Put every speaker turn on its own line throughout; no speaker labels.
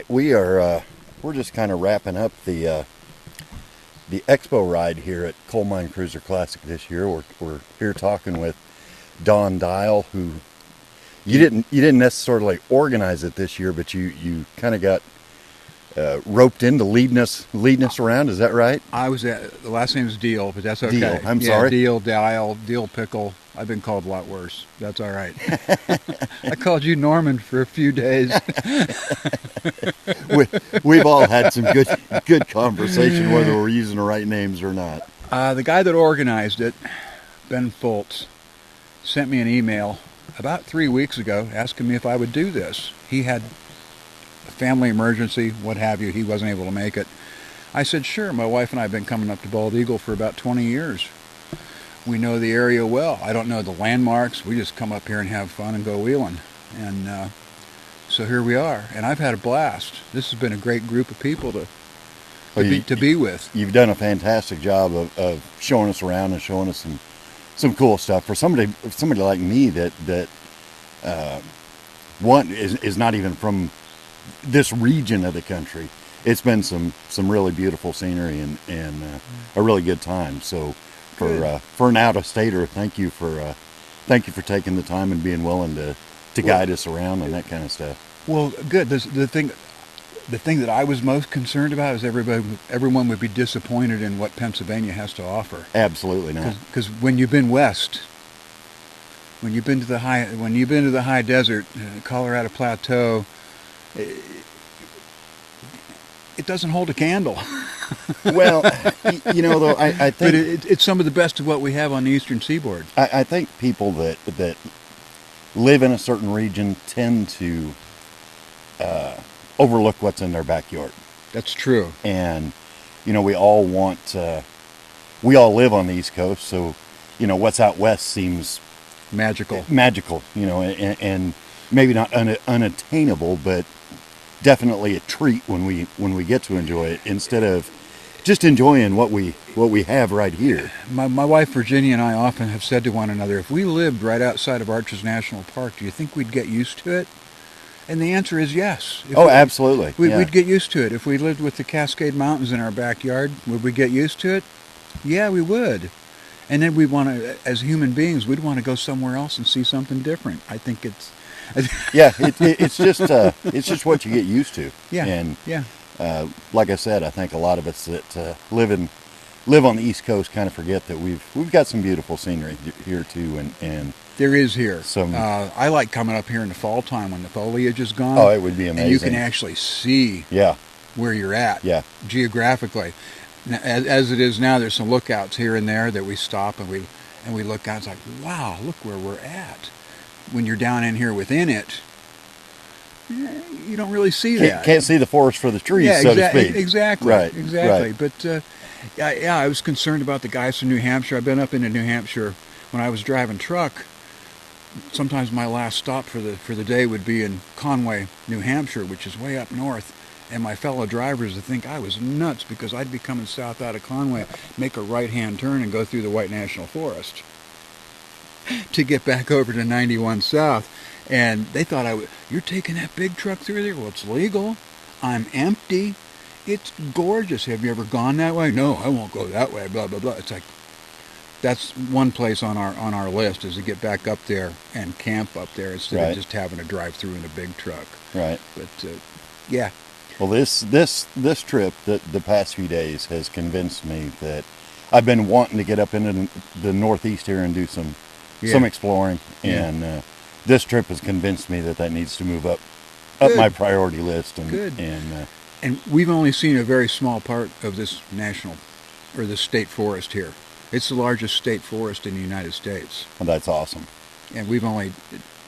right, we're just kind of wrapping up the expo ride here at Coal Mine Cruiser Classic this year. We're here talking with Don Dial, who you didn't necessarily organize it this year, but you kind of got roped into leading us around. Is that right?
I was the last name is Deal, but that's okay.
Deal. I'm sorry.
Deal, Dial, Deal Pickle. I've been called a lot worse. That's all right. I called you Norman for a few days.
We've all had some good conversation, whether we're using the right names or not.
The guy that organized it, Ben Fultz, sent me an email about 3 weeks ago asking me if I would do this. He had a family emergency, what have you. He wasn't able to make it. I said, sure. My wife and I have been coming up to Bald Eagle for about 20 years. We know the area well. I don't know the landmarks. We just come up here and have fun and go wheeling. And so here we are. And I've had a blast. This has been a great group of people to be with.
You've done a fantastic job of showing us around and showing us some cool stuff. For somebody like me that is not even from this region of the country, it's been some really beautiful scenery and a really good time. So for an out-of-stater, thank you for taking the time and being willing to guide us around and that kind of stuff.
Well, good. The thing that I was most concerned about is everyone would be disappointed in what Pennsylvania has to offer.
Absolutely not.
Because when you've been west, when you've been to the high desert, Colorado Plateau, it doesn't hold a candle.
Well, though, I think...
But it's some of the best of what we have on the eastern seaboard.
I think people that live in a certain region tend to overlook what's in their backyard.
That's true.
And, we all we all live on the East Coast, so, what's out west seems...
Magical,
and maybe not unattainable, but definitely a treat when we get to enjoy it, instead of just enjoying what we have right here.
My wife Virginia and I often have said to one another, if we lived right outside of Arches National Park, do you think we'd get used to it? And the answer is yes.
Absolutely.
We'd get used to it. If we lived with the Cascade Mountains in our backyard, would we get used to it? Yeah, we would. And then as human beings, we'd want to go somewhere else and see something different. I think it's...
it's just what you get used to.
Yeah.
And
yeah.
Like I said, I think a lot of us that live on the East Coast kind of forget that we've got some beautiful scenery here too, and
there is here. I like coming up here in the fall time when the foliage is gone.
Oh, it would be amazing.
And you can actually see where you're at geographically. Now, as it is now, there's some lookouts here and there that we stop and we look out. It's like, wow, look where we're at. When you're down in here within it, you don't really see that.
Can't see the forest for the trees, so to speak.
Exactly.
Right.
Exactly. Right. But I was concerned about the guys from New Hampshire. I've been up into New Hampshire when I was driving truck. Sometimes my last stop for the day would be in Conway, New Hampshire, which is way up north. And my fellow drivers would think I was nuts because I'd be coming south out of Conway, make a right-hand turn and go through the White National Forest to get back over to 91 South. And they thought you're taking that big truck through there? Well, it's legal. I'm empty. It's gorgeous. Have you ever gone that way? No, I won't go that way, blah, blah, blah. It's like, that's one place on our list, is to get back up there and camp up there instead of just having to drive through in a big truck.
Right.
But, yeah.
Well, this trip, the past few days, has convinced me that I've been wanting to get up into the Northeast here and do some exploring, and this trip has convinced me that needs to move up my priority list.
And we've only seen a very small part of this this state forest here. It's the largest state forest in the United States.
Well, that's awesome.
And we've only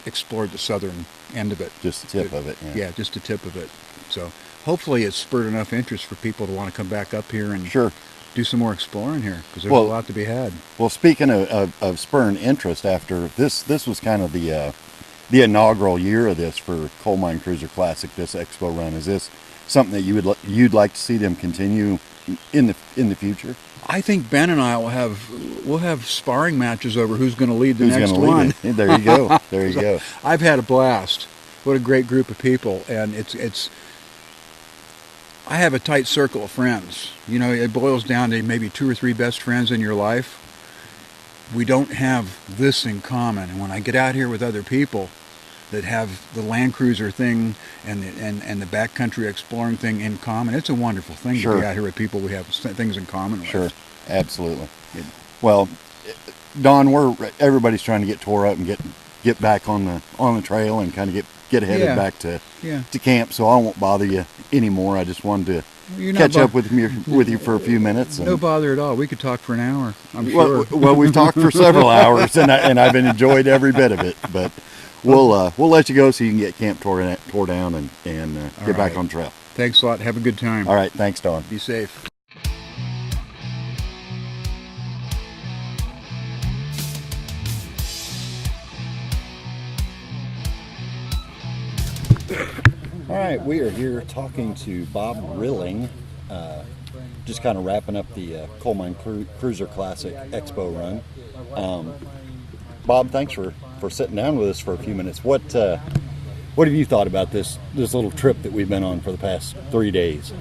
explored the southern end of it.
Just the tip of it.
Yeah, just the tip of it. So hopefully it's spurred enough interest for people to want to come back up here and do some more exploring here, because there's a lot to be had. Well,
speaking of spurring interest, after this was kind of the inaugural year of this for Coal Mine Cruiser Classic, this expo run. Is this something that you'd like to see them continue in the future?
I think Ben and I will have sparring matches over who's going to lead the next one.
There you go. There you go.
I've had a blast. What a great group of people, and it's I have a tight circle of friends. You know, it boils down to maybe 2 or 3 best friends in your life. We don't have this in common. And when I get out here with other people that have the Land Cruiser thing and the backcountry exploring thing in common, it's a wonderful thing
Sure.
to be out here with people we have things in common with.
Sure, absolutely. Well, Don, everybody's trying to get tore up and get back on the trail and kind of get headed back to camp. So I won't bother you anymore. I just wanted to catch up with you for a few minutes.
No bother at all. We could talk for an hour, I'm sure.
Well, we've talked for several hours, and I've enjoyed every bit of it. But we'll let you go so you can get camp tore down and get back on trail.
Thanks a lot. Have a good time.
All right. Thanks, Don.
Be safe.
All right, we are here talking to Bob Rilling, just kind of wrapping up the Coal Mine Cruiser Classic Expo run. Bob, thanks for sitting down with us for a few minutes. What have you thought about this little trip that we've been on for the past 3 days?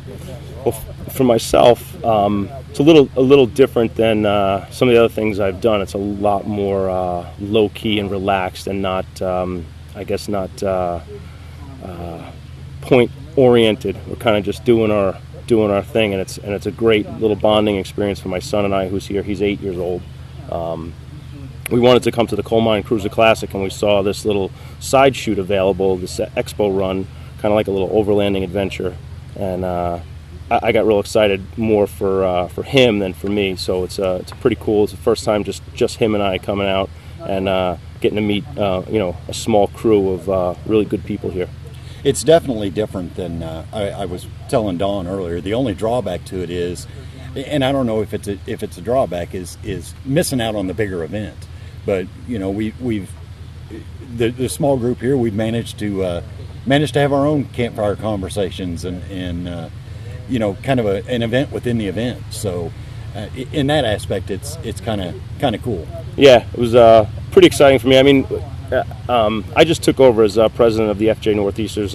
Well, for myself, it's a little different than some of the other things I've done. It's a lot more low key and relaxed, and not point oriented. We're kind of just doing our thing, and it's a great little bonding experience for my son and I, who's here. He's 8 years old. We wanted to come to the Coal Mine Cruiser Classic, and we saw this little side shoot available, this expo run, kind of like a little overlanding adventure. And I got real excited more for him than for me. So it's pretty cool. It's the first time just him and I coming out and getting to meet a small crew of really good people here.
It's definitely different than I was telling Don earlier. The only drawback to it is, and I don't know if it's a drawback, is missing out on the bigger event. But you know, we've the small group here, we've managed to have our own campfire conversations and kind of an event within the event. So in that aspect, it's kind of cool.
Yeah, it was pretty exciting for me. I mean, I just took over as president of the FJ Northeasters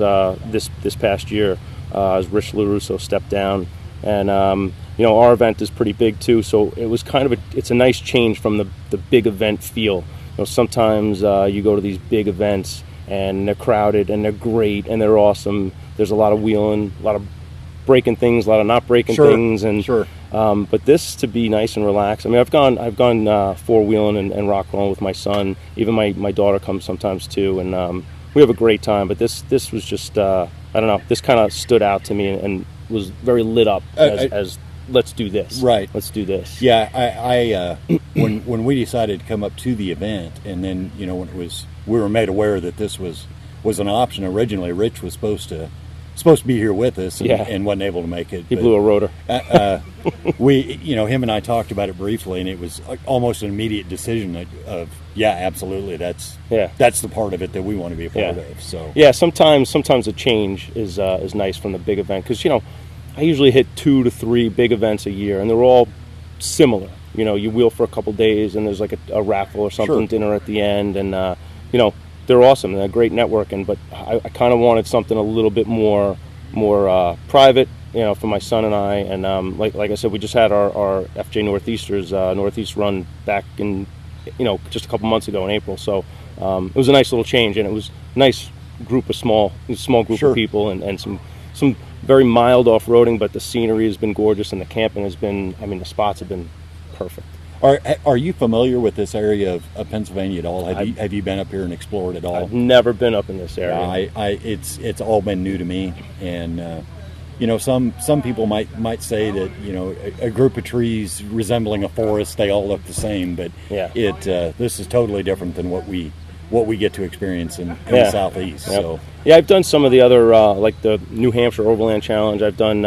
this past year as Rich LaRusso stepped down, and our event is pretty big too. So it was kind of it's a nice change from the big event feel. Sometimes you go to these big events and they're crowded and they're great and they're awesome. There's a lot of wheeling, a lot of breaking things, a lot of not breaking things, and but this to be nice and relaxed. I mean, I've gone four-wheeling and rock rolling with my son. Even my daughter comes sometimes too, and we have a great time. But this was just I don't know. This kind of stood out to me and was very lit up as let's do this.
Right.
Let's do this.
Yeah. I when we decided to come up to the event, and then when we were made aware that this was an option. Originally, Rich was supposed to be here with us and wasn't able to make it.
He blew a rotor.
Him and I talked about it briefly, and it was almost an immediate decision of absolutely, that's the part of it that we want to be a part of. So
sometimes a change is nice from the big event, because I usually hit 2 to 3 big events a year, and they're all similar. You wheel for a couple days, and there's like a raffle or something, dinner at the end, and they're awesome. They're great networking, but I kind of wanted something a little bit more private, for my son and I. And like I said, we just had our FJ Northeasters Northeast run back in, just a couple months ago in April. So it was a nice little change, and it was a nice group of small group of people, and some very mild off-roading, but the scenery has been gorgeous, and the camping has been, the spots have been perfect.
Are you familiar with this area of Pennsylvania at all? Have you been up here and explored at all?
I've never been up in this area.
It's all been new to me, and some people might say that a group of trees resembling a forest, they all look the same, but this is totally different than what we get to experience in the Southeast. Yep. So
I've done some of the other like the New Hampshire Overland Challenge. I've done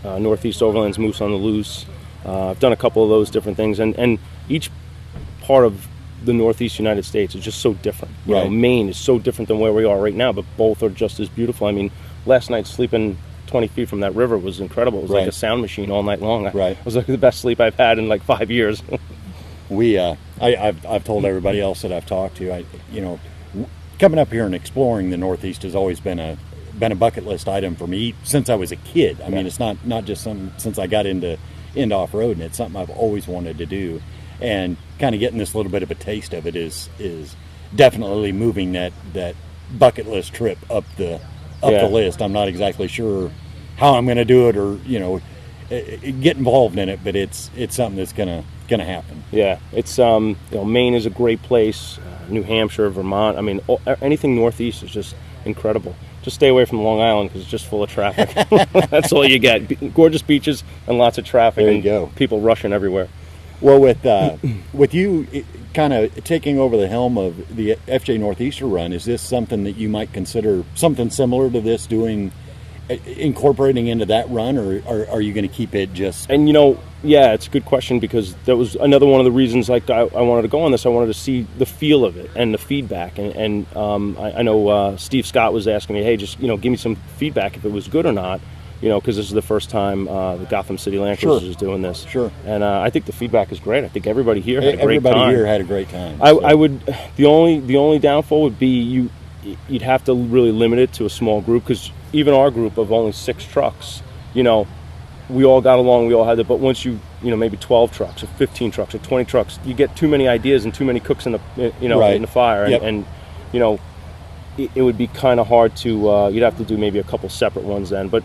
Northeast Overland's Moose on the Loose. I've done a couple of those different things, and each part of the Northeast United States is just so different. Maine is so different than where we are right now, but both are just as beautiful. I mean, last night sleeping 20 feet from that river was incredible. It was like a sound machine all night long. It was like the best sleep I've had in like 5 years.
I've told everybody else that I've talked to, coming up here and exploring the Northeast has always been been a bucket list item for me since I was a kid. I mean, it's not just since I got into off-road, and it's something I've always wanted to do. And kind of getting this little bit of a taste of it is definitely moving that bucket list trip up the list. I'm not exactly sure how I'm going to do it, or get involved in it, but it's something that's gonna happen.
Yeah, it's Maine is a great place. New Hampshire, Vermont. I mean, anything northeast is just incredible. Just stay away from Long Island because it's just full of traffic. That's all you get. Gorgeous beaches and lots of traffic.
There you go.
People rushing everywhere.
Well, with you kind of taking over the helm of the FJ Northeaster run, is this something that you might consider something similar to this, incorporating into that run, or are you going to keep it just?
And yeah, it's a good question, because that was another one of the reasons I wanted to go on this. I wanted to see the feel of it and the feedback, and I know Steve Scott was asking me, hey, just give me some feedback if it was good or not, because this is the first time the Gotham City Land Cruisers is doing this.
Sure.
And I think the feedback is great. I think everybody here had a great time.
Everybody here had a great time.
I would. The only downfall would be you'd have to really limit it to a small group, because even our group of only 6 trucks, we all got along, we all had it. But once maybe 12 trucks or 15 trucks or 20 trucks, you get too many ideas and too many cooks in the in the fire, and it would be kind of hard to. You'd have to do maybe a couple separate ones then, but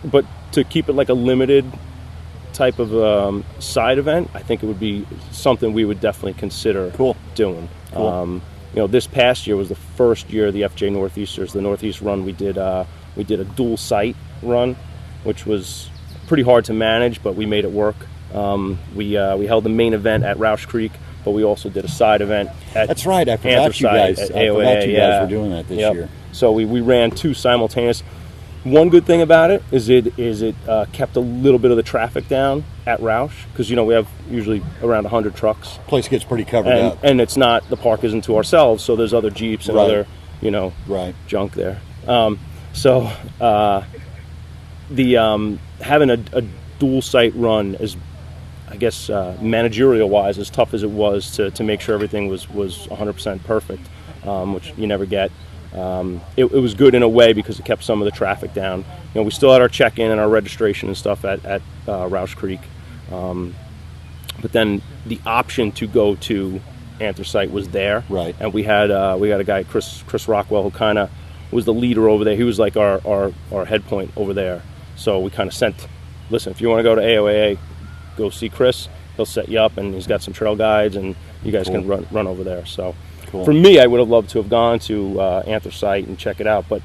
to keep it like a limited type of side event, I think it would be something we would definitely consider doing.
Cool.
This past year was the first year of the FJ Northeasters, the Northeast run. We did a dual site run, which was pretty hard to manage, but we made it work. We held the main event at Roush Creek, but we also did a side event at
That's right. I forgot you guys.
At
I
AOA,
forgot you guys were doing that this year.
So we ran 2 simultaneous. One good thing about it is it kept a little bit of the traffic down at Roush, because we have usually around 100 trucks.
Place gets pretty covered up,
and it's not, the park isn't to ourselves, so there's other Jeeps and other junk there. Having a dual site run is, I guess, managerial wise, as tough as it was to make sure everything was 100% perfect, which you never get. It was good in a way because it kept some of the traffic down. We still had our check-in and our registration and stuff at Roush Creek, but then the option to go to Anthracite was there,
right?
And we had a guy, Chris Rockwell, who kind of was the leader over there. He was like our head point over there. So we kind of sent, listen, if you want to go to AOAA, go see Chris. He'll set you up, and he's got some trail guides, and you guys can run over there. So.
Cool.
For me, I would have loved to have gone to Anthracite and check it out, but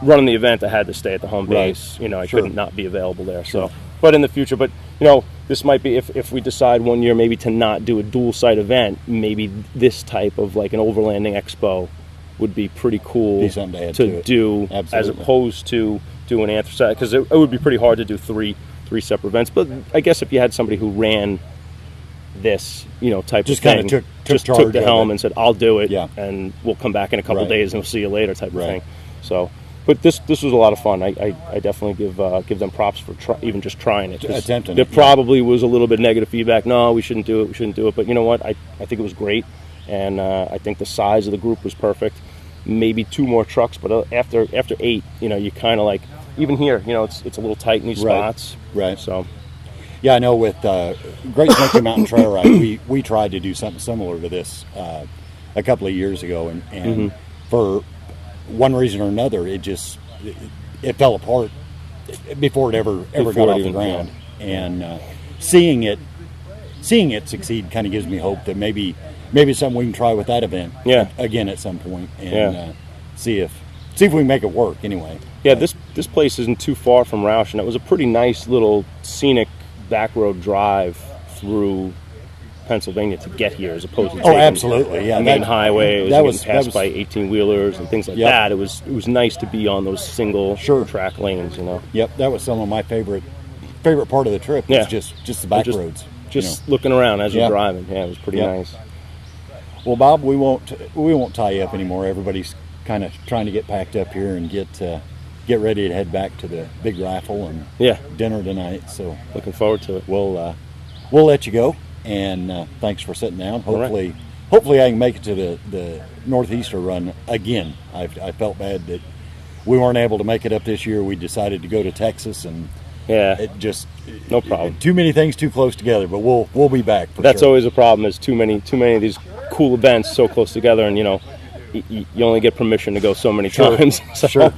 running the event, I had to stay at the home base. I couldn't not be available there.
Sure.
So, but in the future, this might be, if we decide one year maybe to not do a dual site event, maybe this type of like an overlanding expo would be pretty cool to do, as opposed to doing Anthracite, because it would be pretty hard to do three separate events. But I guess if you had somebody who ran this type
just
of thing,
kind of
took the helm and said, I'll do it,
and
we'll come back in a couple days and we'll see you later type of thing. So, but this was a lot of fun. I definitely give them props for even just trying it.
Attempting
there probably was a little bit of negative feedback. No, we shouldn't do it. But you know what? I think it was great, and I think the size of the group was perfect. Maybe 2 more trucks, but after 8, you kind of like, even here, it's a little tight in these spots.
Right.
So.
Yeah, I know with Great Smoky Mountain Trail Ride, we tried to do something similar to this a couple of years ago, and for one reason or another, it fell apart before it ever got off the ground. And seeing it succeed kind of gives me hope that maybe it's something we can try with that event again at some point, and see if we can make it work anyway.
Yeah, this place isn't too far from Roush, and it was a pretty nice little scenic back road drive through Pennsylvania to get here, as opposed to taking
absolutely,
the main highway. That was passed by 18-wheelers and things like that. It was nice to be on those single track lanes.
Yep, that was some of my favorite part of the trip. Was just the back roads.
Just looking around as you're driving. Yeah, it was pretty nice.
Well, Bob, we won't tie you up anymore. Everybody's kind of trying to get packed up here and get ready to head back to the big raffle and dinner tonight. So
looking forward to it.
We'll let you go, and thanks for sitting down. Hopefully I can make it to the Northeaster run again. I felt bad that we weren't able to make it up this year. We decided to go to Texas, and
Yeah,
it just
no problem.
Too many things too close together, but we'll be back.
That's
sure.
always a problem. Is too many of these cool events so close together, and you only get permission to go so many times. So.
Sure.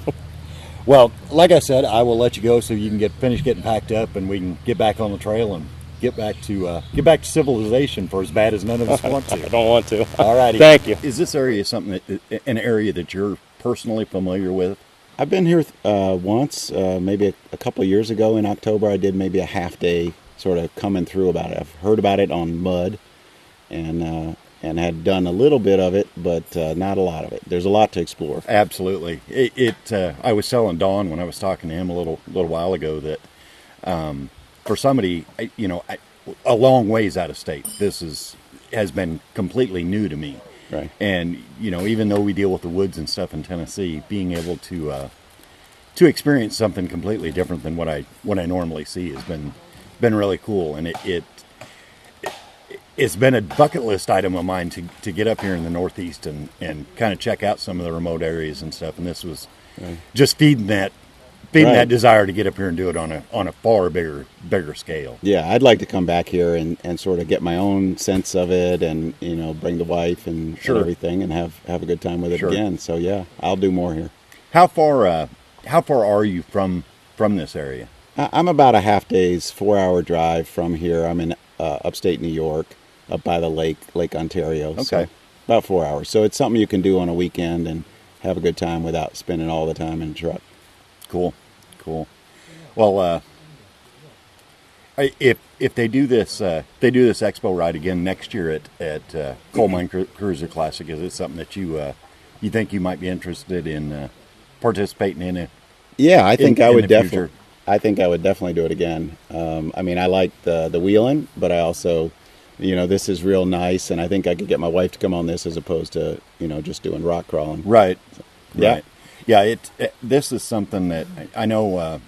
Well, like I said, I will let you go so you can finish getting packed up, and we can get back on the trail and get back to civilization, for as bad as none of us want to.
I don't want to.
All righty.
Thank you.
Is this area an area that you're personally familiar with?
I've been here once, maybe a couple of years ago in October. I did maybe a half day sort of coming through about it. I've heard about it on mud, and had done a little bit of it, but not a lot of it. There's a lot to explore.
Absolutely. I was telling Don when I was talking to him a little while ago that for somebody, a long ways out of state, this has been completely new to me.
Right.
And even though we deal with the woods and stuff in Tennessee, being able to experience something completely different than what I normally see has been really cool. And it's been a bucket list item of mine to get up here in the Northeast and kind of check out some of the remote areas and stuff. And this was just feeding that desire to get up here and do it on a far bigger scale.
Yeah, I'd like to come back here and sort of get my own sense of it, and bring the wife and everything, and have a good time with it again. So yeah, I'll do more here.
How far are you from this area?
I'm about a half day's 4-hour drive from here. I'm in upstate New York, up by the Lake Ontario.
Okay.
So about 4 hours. So it's something you can do on a weekend and have a good time without spending all the time in the truck.
Cool. Well, if they do this expo ride again next year at Coal Mine Cruiser Classic, is it something that you think you might be interested in participating in?
Yeah, I think I would
definitely.
I think I would definitely do it again. I mean, I like the wheeling, but I also, this is real nice, and I think I could get my wife to come on this as opposed to, just doing rock crawling.
Right.
So, yeah.
Right. Yeah. This is something that I know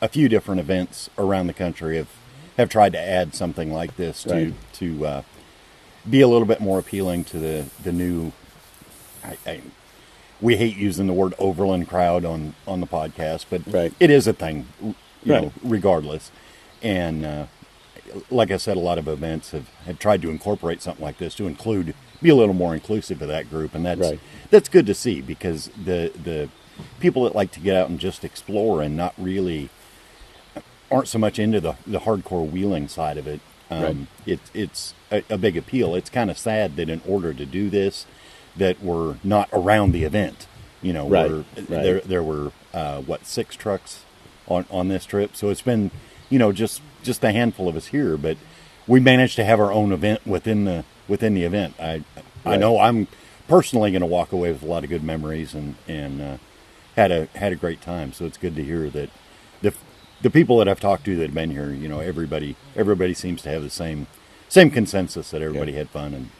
a few different events around the country have tried to add something like this to be a little bit more appealing to the new. We hate using the word overland crowd on the podcast, but it is a thing, regardless. And like I said, a lot of events have tried to incorporate something like this to be a little more inclusive of that group, and that's good to see, because the people that like to get out and just explore and aren't so much into the hardcore wheeling side of it. It's a big appeal. It's kind of sad that in order to do this, that we're not around the event. There were 6 trucks on this trip, so it's been just a handful of us here, but we managed to have our own event within the event. I know I'm personally going to walk away with a lot of good memories and had a great time. So it's good to hear that the people that I've talked to that have been here, everybody seems to have the same consensus that everybody had fun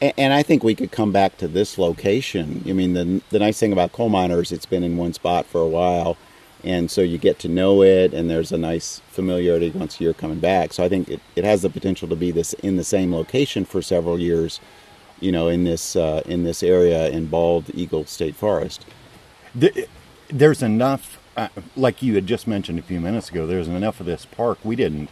and I think we could come back to this location. I mean, the nice thing about coal miners, it's been in one spot for a while, and so you get to know it, and there's a nice familiarity once you're coming back. So I think it has the potential to be in the same location for several years, in this area in Bald Eagle State Forest.
There's enough, like you had just mentioned a few minutes ago, there's enough of this park. We didn't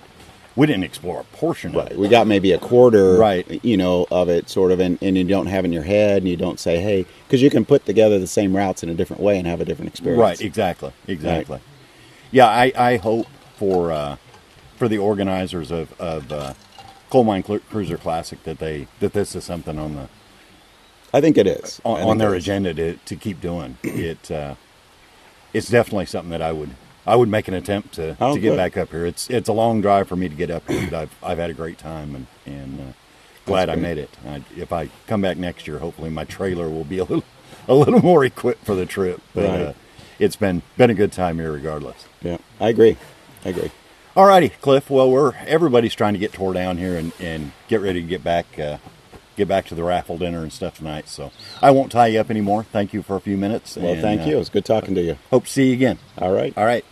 explore a portion of it.
We got maybe a quarter,
of
it sort of, and you don't have in your head, and you don't say, hey, because you can put together the same routes in a different way and have a different experience.
Right, exactly. Right. Yeah, I hope for the organizers of Coal Mine Cruiser Classic that this is something on the.
I think it is
on their agenda to keep doing it. It's definitely something that I would make an attempt to get back up here. It's a long drive for me to get up here, but I've had a great time and glad I made it. If I come back next year, hopefully my trailer will be a little more equipped for the trip. But it's been a good time here regardless.
Yeah, I agree.
All righty, Cliff. Well, everybody's trying to get tore down here and get ready to get back to the raffle dinner and stuff tonight. So I won't tie you up anymore. Thank you for a few minutes.
Well, thank you. It was good talking to you.
Hope to see you again.
All right.
All right.